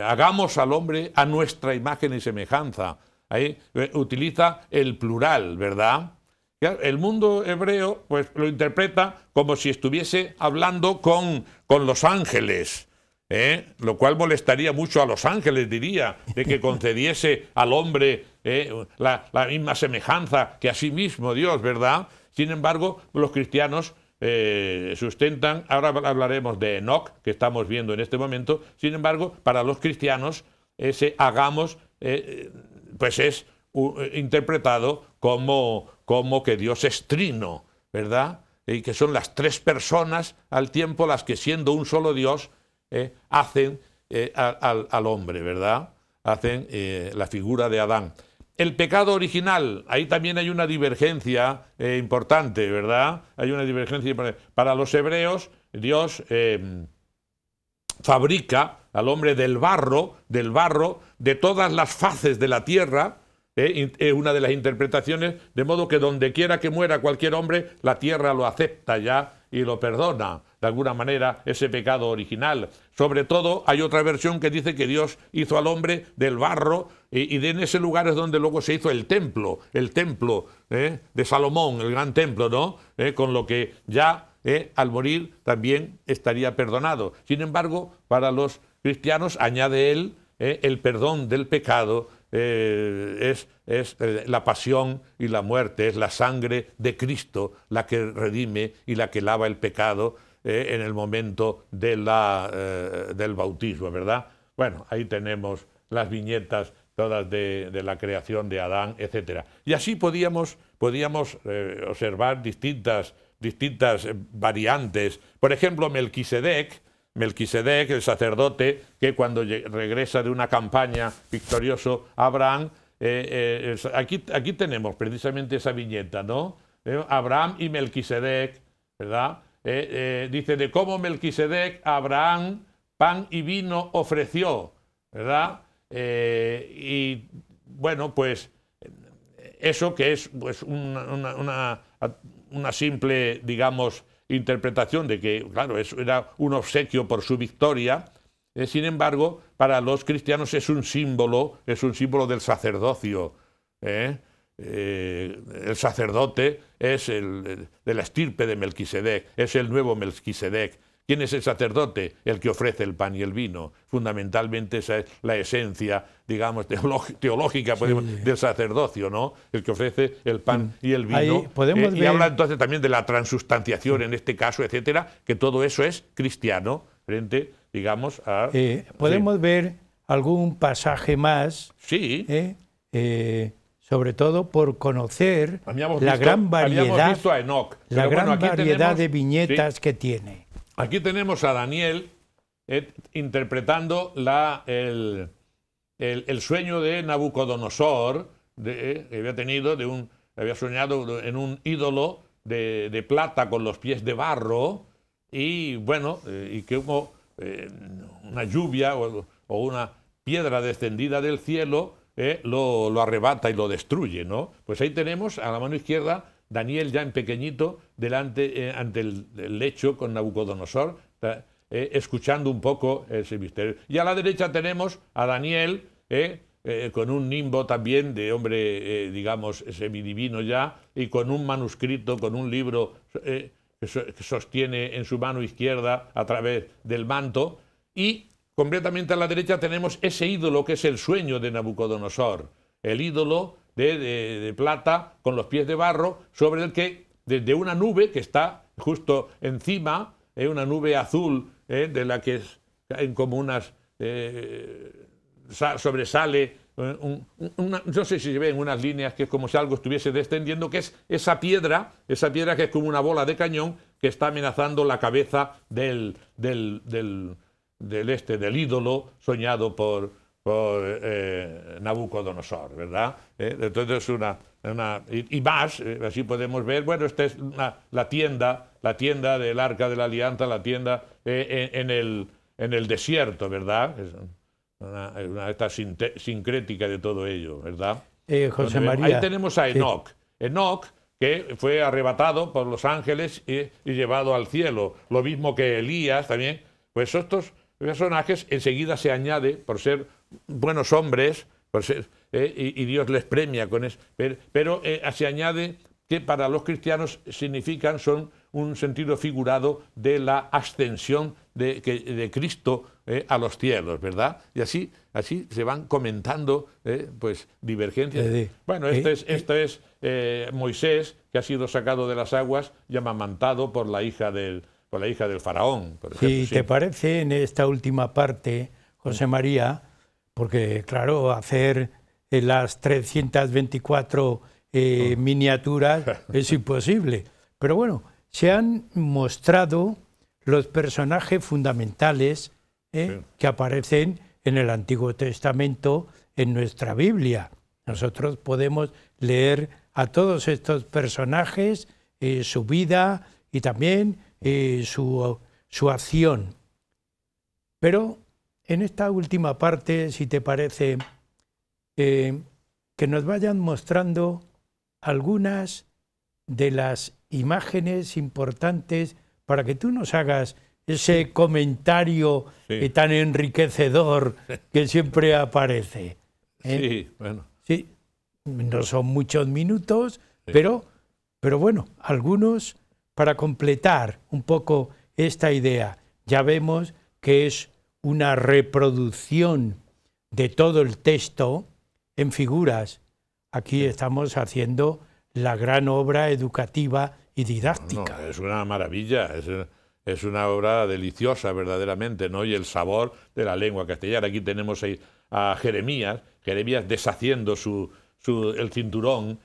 hagamos al hombre a nuestra imagen y semejanza, ahí utiliza el plural, ¿verdad? El mundo hebreo pues lo interpreta como si estuviese hablando con los ángeles, lo cual molestaría mucho a los ángeles, diría, de que concediese al hombre la misma semejanza que a sí mismo Dios, ¿verdad? Sin embargo, los cristianos sustentan, ahora hablaremos de Enoc, que estamos viendo en este momento, sin embargo, para los cristianos ese hagamos pues es interpretado como que Dios es trino, ¿verdad? Y que son las tres personas al tiempo las que, siendo un solo Dios, hacen al hombre, ¿verdad? Hacen la figura de Adán. El pecado original, ahí también hay una divergencia importante, ¿verdad? Hay una divergencia importante. Para los hebreos, Dios fabrica al hombre del barro de todas las faces de la tierra, es una de las interpretaciones, de modo que donde quiera que muera cualquier hombre, la tierra lo acepta ya y lo perdona, de alguna manera, ese pecado original. Sobre todo, hay otra versión que dice que Dios hizo al hombre del barro, y en ese lugar es donde luego se hizo el templo de Salomón, el gran templo, ¿no? Con lo que ya al morir también estaría perdonado. Sin embargo, para los cristianos, añade él, el perdón del pecado es la pasión y la muerte, es la sangre de Cristo la que redime y la que lava el pecado en el momento del bautismo, ¿verdad? Bueno, ahí tenemos las viñetas todas de la creación de Adán, etc. Y así podíamos observar distintas variantes. Por ejemplo, Melquisedec, el sacerdote, que cuando regresa de una campaña victorioso a Abraham, aquí tenemos precisamente esa viñeta, ¿no? Abraham y Melquisedec, ¿verdad? Dice, de cómo Melquisedec a Abraham pan y vino ofreció, ¿verdad? Y bueno, pues eso que es pues una simple, digamos, interpretación de que, claro, eso era un obsequio por su victoria. Sin embargo, para los cristianos es un símbolo del sacerdocio. El sacerdote es de la estirpe de Melquisedec, es el nuevo Melquisedec. ¿Quién es el sacerdote? El que ofrece el pan y el vino. Fundamentalmente esa es la esencia, digamos, teológica del sacerdocio, ¿no? El que ofrece el pan y el vino. Y habla entonces también de la transustanciación en este caso, etcétera, que todo eso es cristiano frente, digamos, a... podemos ver algún pasaje más, sí. Sobre todo por conocer la gran variedad, de viñetas que tiene. Aquí tenemos a Daniel interpretando el sueño de Nabucodonosor, que había tenido, había soñado en un ídolo de plata con los pies de barro, y bueno, y que hubo una lluvia o una piedra descendida del cielo, lo arrebata y lo destruye, ¿no? Pues ahí tenemos a la mano izquierda Daniel ya en pequeñito ante el lecho con Nabucodonosor, escuchando un poco ese misterio. Y a la derecha tenemos a Daniel con un nimbo también de hombre, digamos, semidivino ya, y con un manuscrito, con un libro que sostiene en su mano izquierda a través del manto, y completamente a la derecha tenemos ese ídolo que es el sueño de Nabucodonosor, el ídolo de plata con los pies de barro, sobre el que desde una nube que está justo encima, una nube azul de la que caen como unas... sobresale, no sé si se ven unas líneas que es como si algo estuviese descendiendo, que es esa piedra que es como una bola de cañón que está amenazando la cabeza del ídolo soñado por Nabucodonosor, ¿verdad? Entonces y más, así podemos ver, bueno, esta es la tienda del Arca de la Alianza, la tienda en el desierto, ¿verdad? una esta sincrética de todo ello, ¿verdad? José María. Ahí tenemos a Enoc. Sí. Enoc, que fue arrebatado por los ángeles y llevado al cielo. Lo mismo que Elías también. Pues estos personajes enseguida se añade, por ser buenos hombres, por ser, y Dios les premia con eso, pero se añade que para los cristianos son un sentido figurado de la ascensión de Cristo a los cielos, ¿verdad? Y así se van comentando pues divergencias. Bueno, esto es Moisés, que ha sido sacado de las aguas y amamantado por la hija del faraón. Por ejemplo, sí, ¿te parece en esta última parte, José María? Porque, claro, hacer las 324 miniaturas es imposible. Pero bueno, se han mostrado los personajes fundamentales que aparecen en el Antiguo Testamento en nuestra Biblia. Nosotros podemos leer a todos estos personajes, su vida y también su acción. Pero en esta última parte, si te parece, que nos vayan mostrando algunas de las imágenes importantes para que tú nos hagas ese comentario tan enriquecedor que siempre aparece. Sí, bueno. Sí, no son muchos minutos, pero bueno, algunos para completar un poco esta idea. Ya vemos que es una reproducción de todo el texto en figuras. Aquí estamos haciendo la gran obra educativa y didáctica. No, es una maravilla, es una obra deliciosa verdaderamente, ¿no? Y el sabor de la lengua castellana. Aquí tenemos a Jeremías deshaciendo el cinturón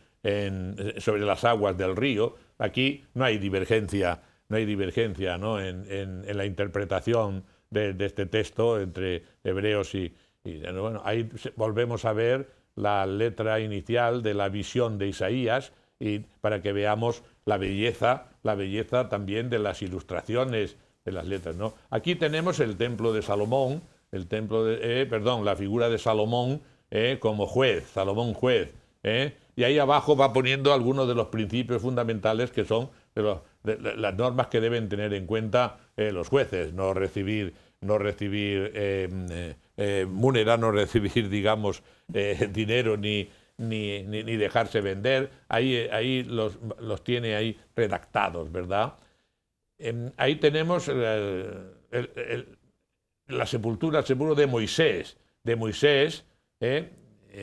sobre las aguas del río. Aquí no hay divergencia, ¿no? En la interpretación de este texto entre hebreos y bueno, ahí volvemos a ver la letra inicial de la visión de Isaías, y para que veamos la belleza también de las ilustraciones de las letras, ¿no? Aquí tenemos el templo de Salomón, la figura de Salomón como juez, Salomón juez, y ahí abajo va poniendo algunos de los principios fundamentales que son las normas que deben tener en cuenta los jueces, no recibir múnera, no recibir, digamos, dinero ni dejarse vender. Ahí los tiene ahí redactados, ¿verdad? Ahí tenemos la sepultura, seguro, de Moisés.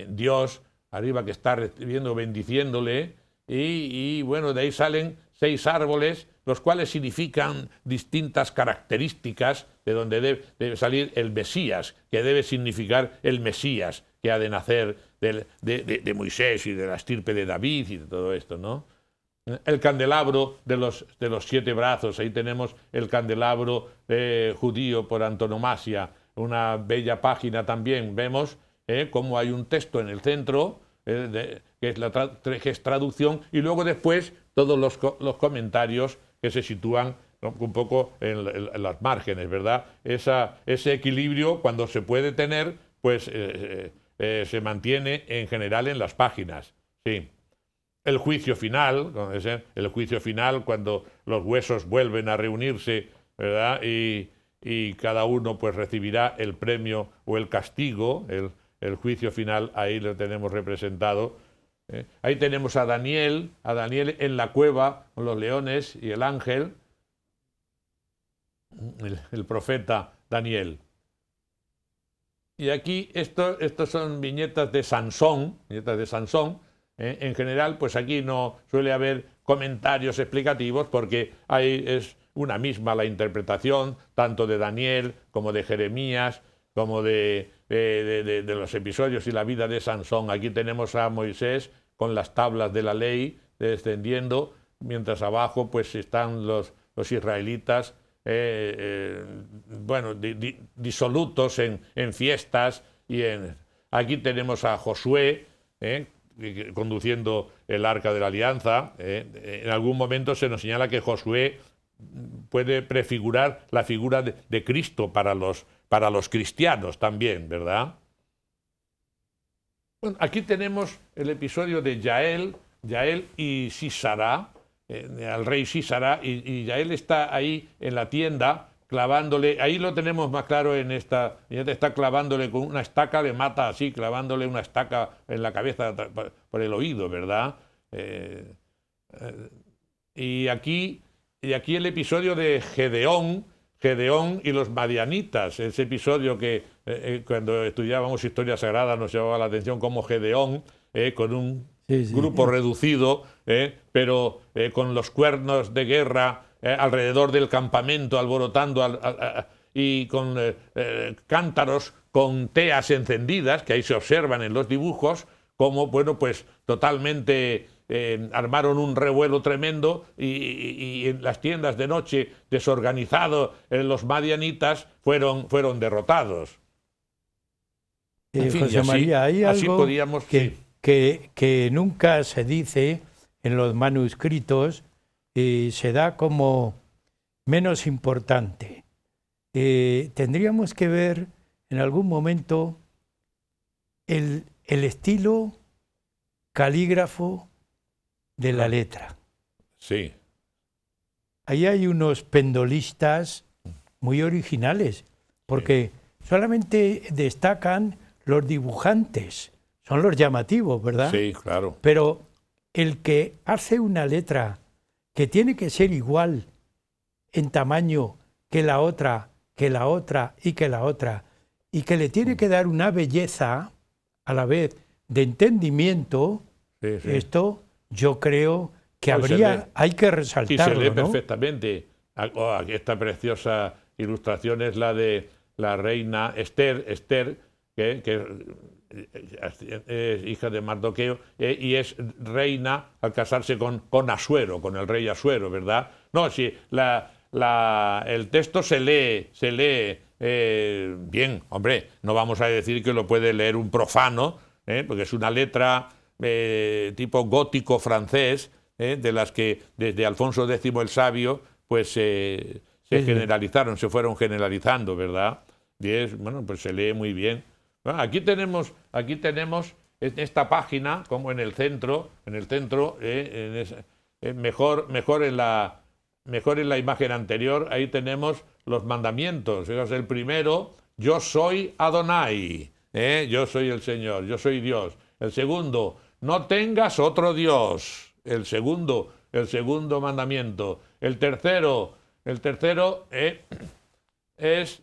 Dios arriba que está recibiendo, bendiciéndole, y bueno, de ahí salen 6 árboles, los cuales significan distintas características de donde debe salir el Mesías, que debe significar el Mesías que ha de nacer de Moisés y de la estirpe de David y de todo esto, ¿no? El candelabro de los 7 brazos, ahí tenemos el candelabro judío por antonomasia, una bella página también. Vemos cómo hay un texto en el centro, que es traducción, y luego después todos los comentarios que se sitúan un poco en las márgenes, ¿verdad? Ese equilibrio, cuando se puede tener, pues se mantiene en general en las páginas. Sí. El juicio final, cuando los huesos vuelven a reunirse, ¿verdad? Y cada uno pues recibirá el premio o el castigo, el juicio final, ahí lo tenemos representado. Ahí tenemos a Daniel en la cueva con los leones y el ángel, el profeta Daniel. Y aquí estos son viñetas de Sansón. En general, pues aquí no suele haber comentarios explicativos porque es una misma la interpretación, tanto de Daniel como de Jeremías, como de los episodios y la vida de Sansón. Aquí tenemos a Moisés con las tablas de la ley descendiendo, mientras abajo pues están los israelitas disolutos en fiestas. Aquí tenemos a Josué conduciendo el arca de la alianza. En algún momento se nos señala que Josué puede prefigurar la figura de Cristo para los para los cristianos también, ¿verdad? Bueno, aquí tenemos el episodio de Yael y Sísara, al rey Sísara, y Yael está ahí en la tienda clavándole, ahí lo tenemos más claro en esta, ella está clavándole con una estaca, le mata así, clavándole una estaca en la cabeza por el oído, ¿verdad? Y aquí el episodio de Gedeón y los madianitas, ese episodio que cuando estudiábamos historia sagrada nos llamaba la atención, como Gedeón, con un grupo reducido, pero con los cuernos de guerra alrededor del campamento, alborotando y con cántaros con teas encendidas, que ahí se observan en los dibujos, como, bueno, pues totalmente armaron un revuelo tremendo y en las tiendas de noche, desorganizado, los madianitas fueron derrotados. En fin, José María, hay algo podíamos, que nunca se dice en los manuscritos y se da como menos importante. Tendríamos que ver en algún momento el estilo calígrafo de la letra. Sí. Ahí hay unos pendolistas muy originales, porque solamente destacan los dibujantes, son los llamativos, ¿verdad? Sí, claro. Pero el que hace una letra que tiene que ser igual en tamaño que la otra y que la otra, y que le tiene que dar una belleza a la vez de entendimiento, esto yo creo que hay que resaltarlo. Y se lee perfectamente. Esta preciosa ilustración es la de la reina Esther, que es hija de Mardoqueo, y es reina al casarse con Asuero, con el rey Asuero, ¿verdad? No, sí, el texto se lee bien. Hombre, no vamos a decir que lo puede leer un profano, porque es una letra tipo gótico francés, de las que desde Alfonso X el Sabio pues se generalizaron, se fueron generalizando, ¿verdad? Y bueno, pues se lee muy bien. Bueno, aquí tenemos esta página, como en el centro, mejor en la imagen anterior, ahí tenemos los mandamientos. El primero, yo soy Adonai, yo soy el Señor, yo soy Dios. El segundo, no tengas otro Dios. El segundo mandamiento. El tercero es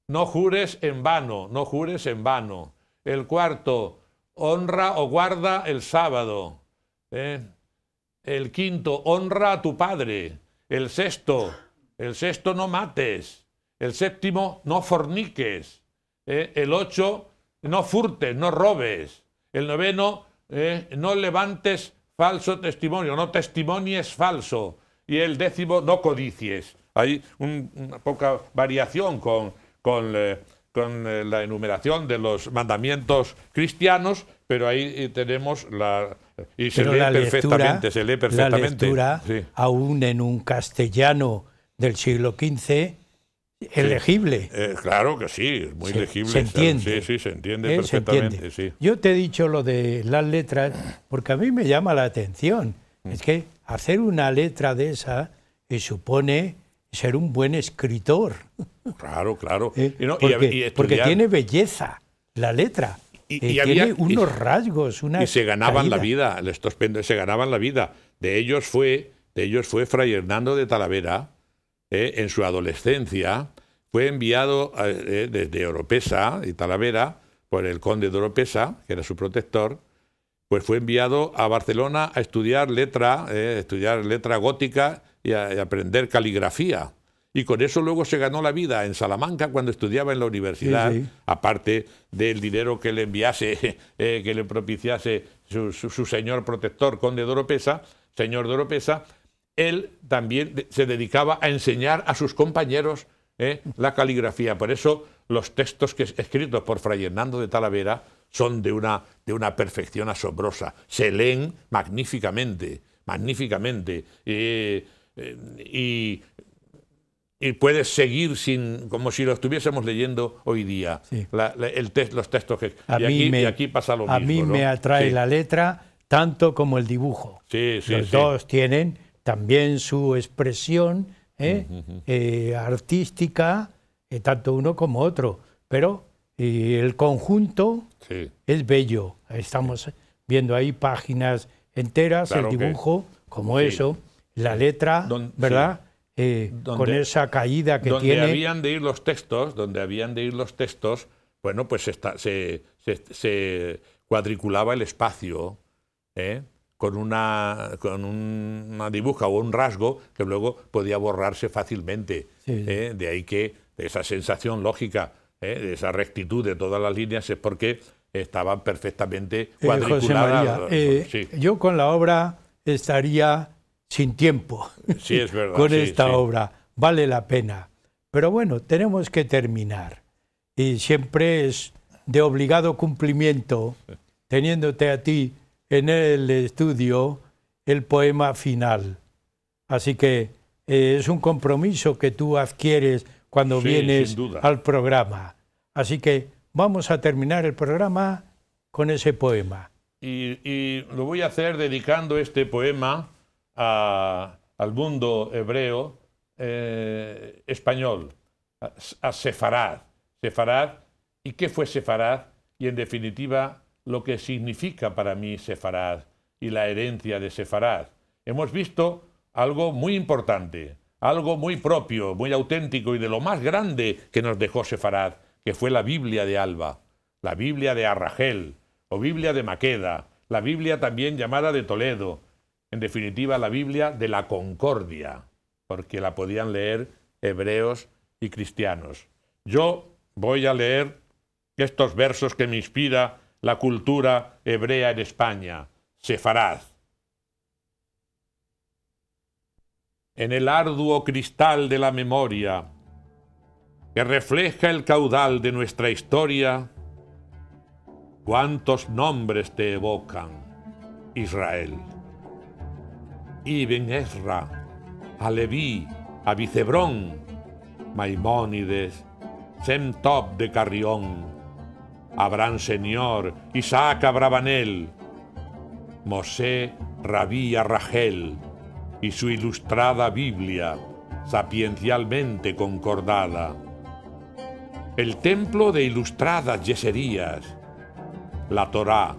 no jures en vano. El cuarto, honra o guarda el sábado. El quinto, honra a tu padre. El sexto, no mates. El séptimo, no forniques. El 8, no furtes, no robes. El 9, no levantes falso testimonio, no testimonies falso. Y el 10, no codicies. Hay una poca variación con la enumeración de los mandamientos cristianos, pero ahí tenemos y se lee perfectamente. La lectura, sí, aún en un castellano del siglo XV, es legible. Claro que sí, es muy legible. Se entiende. Sí, se entiende perfectamente. Se entiende. Sí. Yo te he dicho lo de las letras porque a mí me llama la atención. Es que hacer una letra de esa supone ser un buen escritor. Claro. Porque tiene belleza la letra. Tiene unos rasgos, y se ganaban la vida, se ganaban la vida. De ellos fue Fray Hernando de Talavera. En su adolescencia fue enviado desde Oropesa y Talavera por el conde de Oropesa, que era su protector, pues fue enviado a Barcelona a estudiar letra gótica y a aprender caligrafía. Y con eso luego se ganó la vida en Salamanca cuando estudiaba en la universidad, aparte del dinero que le enviase, que le propiciase su señor protector, conde de Oropesa, señor de Oropesa. Él también se dedicaba a enseñar a sus compañeros la caligrafía. Por eso los textos escritos por Fray Hernando de Talavera son de una perfección asombrosa. Se leen magníficamente. Y y puedes seguir como si lo estuviésemos leyendo hoy día. Sí. Los textos que... Y aquí pasa lo mismo. A mí ¿no? me atrae Sí. la letra tanto como el dibujo. Sí, sí, Los sí. dos tienen también su expresión artística, tanto uno como otro, pero el conjunto Sí. es bello. Estamos viendo ahí páginas enteras, Claro el dibujo, como sí. eso, la letra, ¿verdad? Con esa caída que donde tiene. habían de ir los textos, bueno, pues se cuadriculaba el espacio, con una dibuja o un rasgo que luego podía borrarse fácilmente. Sí. De ahí que esa sensación lógica, de esa rectitud de todas las líneas, es porque estaban perfectamente cuadriculadas. José María, yo con la obra estaría sin tiempo. Sí, es verdad. Con sí, esta sí. obra, vale la pena. Pero bueno, tenemos que terminar. Y siempre es de obligado cumplimiento, teniéndote a ti en el estudio, el poema final. Así que es un compromiso que tú adquieres cuando Sí, vienes sin duda. al programa. Así que vamos a terminar el programa con ese poema. Y lo voy a hacer dedicando este poema al mundo hebreo español, a Sefarad. Sefarad, ¿y qué fue Sefarad? Y en definitiva, lo que significa para mí Sefarad y la herencia de Sefarad. Hemos visto algo muy importante, algo muy propio, muy auténtico y de lo más grande que nos dejó Sefarad, que fue la Biblia de Alba, la Biblia de Arragel o Biblia de Maqueda, la Biblia también llamada de Toledo, en definitiva la Biblia de la Concordia, porque la podían leer hebreos y cristianos. Yo voy a leer estos versos que me inspira la cultura hebrea en España, Sefarad. En el arduo cristal de la memoria, que refleja el caudal de nuestra historia, ¿cuántos nombres te evocan, Israel? Ibn Ezra, Aleví, Abicebrón, Maimónides, Sem Tov de Carrión, Abraham Señor, Isaac Abravanel, Mosé Rabí Arragel y su ilustrada Biblia, sapiencialmente concordada, el templo de ilustradas yeserías, la Torá,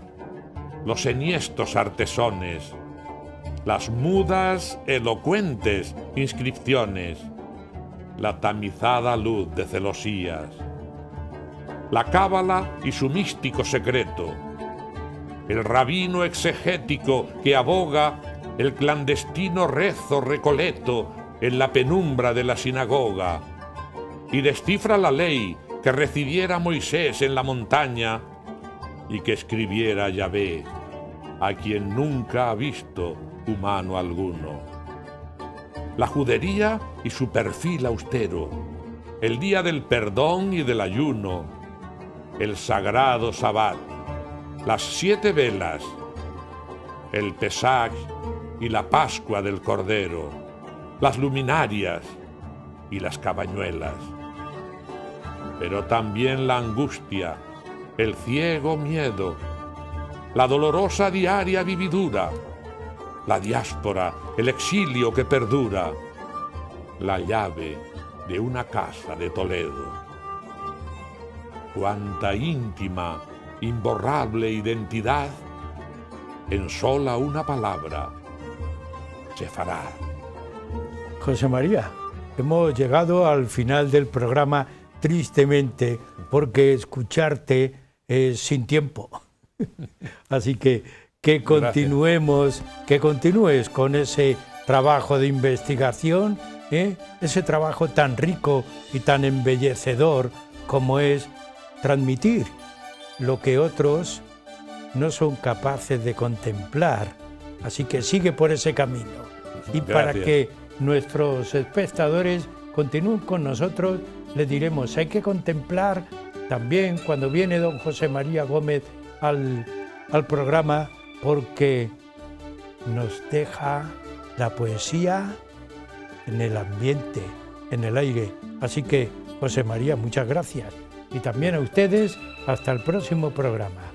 los enhiestos artesones, las mudas elocuentes inscripciones, la tamizada luz de celosías, la cábala y su místico secreto, el rabino exegético que aboga el clandestino rezo recoleto en la penumbra de la sinagoga y descifra la ley que recibiera Moisés en la montaña y que escribiera Yahvé, a quien nunca ha visto humano alguno. La judería y su perfil austero, el día del perdón y del ayuno, el sagrado Sabbat, las 7 velas, el Pesaj y la Pascua del Cordero, las luminarias y las cabañuelas, pero también la angustia, el ciego miedo, la dolorosa diaria vividura, la diáspora, el exilio que perdura, la llave de una casa de Toledo. Cuánta íntima, imborrable identidad en sola una palabra, Sefarad. José María, hemos llegado al final del programa tristemente porque escucharte es sin tiempo. Así que continuemos, que continúes con ese trabajo de investigación, ese trabajo tan rico y tan embellecedor como es transmitir lo que otros no son capaces de contemplar. Así que sigue por ese camino. Y para que nuestros espectadores continúen con nosotros, les diremos, hay que contemplar también cuando viene don José María Gómez al programa, porque nos deja la poesía en el ambiente, en el aire. Así que, José María, muchas gracias. Y también a ustedes, hasta el próximo programa.